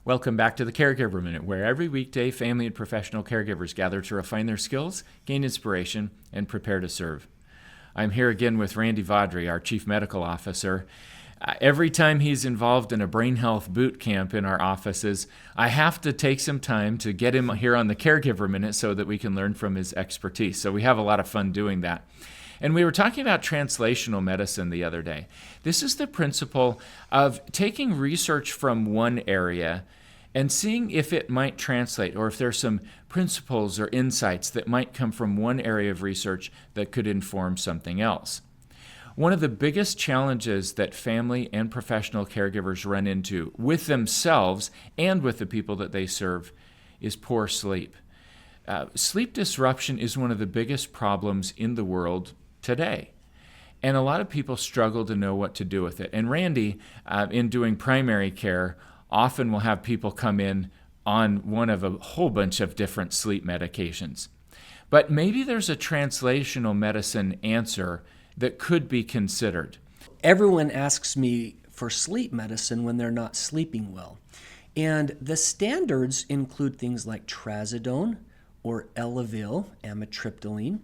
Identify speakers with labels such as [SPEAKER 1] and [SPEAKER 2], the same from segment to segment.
[SPEAKER 1] Welcome back to the Caregiver Minute, where every weekday family and professional caregivers gather to refine their skills, gain inspiration, and prepare to serve. I'm here again with Randy Vawdrey, our Chief Medical Officer. Every time he's involved in a brain health boot camp in our offices, I have to take some time to get him here on the Caregiver Minute so that we can learn from his expertise. So we have a lot of fun doing that. And we were talking about translational medicine the other day. This is the principle of taking research from one area and seeing if it might translate, or if there's some principles or insights that might come from one area of research that could inform something else. One of the biggest challenges that family and professional caregivers run into with themselves and with the people that they serve is poor sleep. Sleep disruption is one of the biggest problems in the world today. And a lot of people struggle to know what to do with it. And Randy, in doing primary care, often will have people come in on one of a whole bunch of different sleep medications. But maybe there's a translational medicine answer that could be considered.
[SPEAKER 2] Everyone asks me for sleep medicine when they're not sleeping well. And the standards include things like trazodone or Elavil, amitriptyline,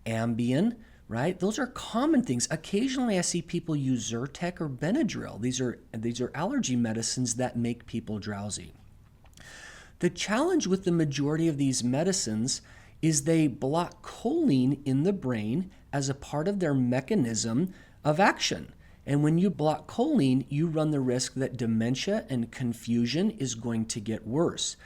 [SPEAKER 2] Ambien, right? Those are common things. Occasionally I see people use Zyrtec or Benadryl. These are allergy medicines that make people drowsy. The challenge with the majority of these medicines is they block choline in the brain as a part of their mechanism of action. And when you block choline, you run the risk that dementia and confusion is going to get worse.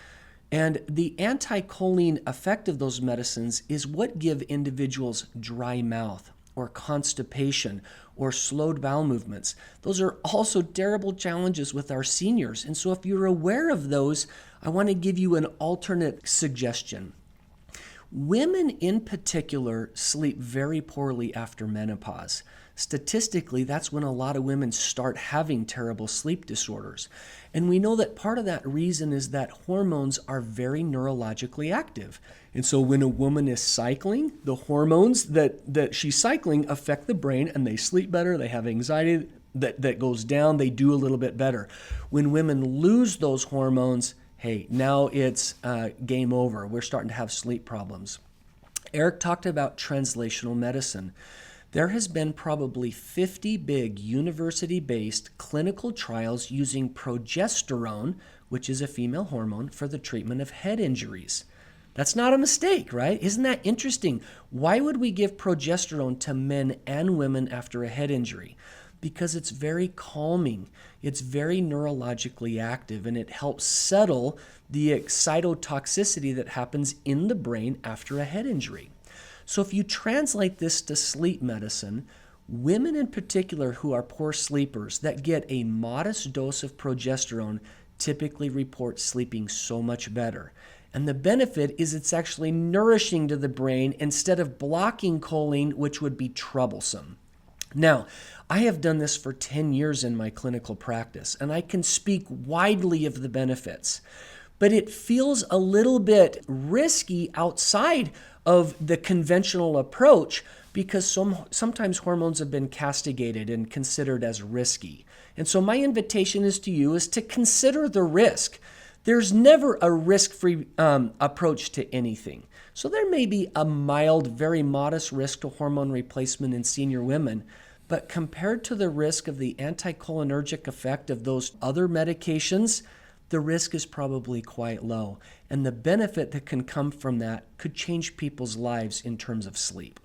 [SPEAKER 2] And the anti-choline effect of those medicines is what give individuals dry mouth or constipation or slowed bowel movements. Those are also terrible challenges with our seniors. And so if you're aware of those, I want to give you an alternate suggestion. Women in particular sleep very poorly after menopause. Statistically, that's when a lot of women start having terrible sleep disorders. And we know that part of that reason is that hormones are very neurologically active. And so when a woman is cycling, the hormones that she's cycling affect the brain and they sleep better, they have anxiety that goes down, they do a little bit better. When women lose those hormones, hey, now it's game over. We're starting to have sleep problems. Eric talked about translational medicine. There has been probably 50 big university-based clinical trials using progesterone, which is a female hormone, for the treatment of head injuries. That's not a mistake, right? Isn't that interesting? Why would we give progesterone to men and women after a head injury? Because it's very calming, it's very neurologically active, and it helps settle the excitotoxicity that happens in the brain after a head injury. So if you translate this to sleep medicine, women in particular who are poor sleepers that get a modest dose of progesterone typically report sleeping so much better. And the benefit is it's actually nourishing to the brain instead of blocking choline, which would be troublesome. Now, I have done this for 10 years in my clinical practice, and I can speak widely of the benefits. But it feels a little bit risky outside of the conventional approach because sometimes hormones have been castigated and considered as risky. And so my invitation is to you is to consider the risk. There's never a risk-free approach to anything. So there may be a mild, very modest risk to hormone replacement in senior women, but compared to the risk of the anticholinergic effect of those other medications, the risk is probably quite low. And the benefit that can come from that could change people's lives in terms of sleep.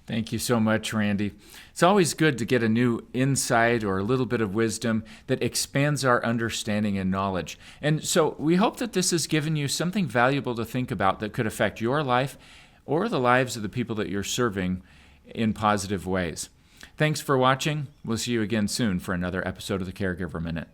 [SPEAKER 1] Thank you so much, Randy. It's always good to get a new insight or a little bit of wisdom that expands our understanding and knowledge. And so we hope that this has given you something valuable to think about that could affect your life or the lives of the people that you're serving in positive ways. Thanks for watching. We'll see you again soon for another episode of the Caregiver Minute.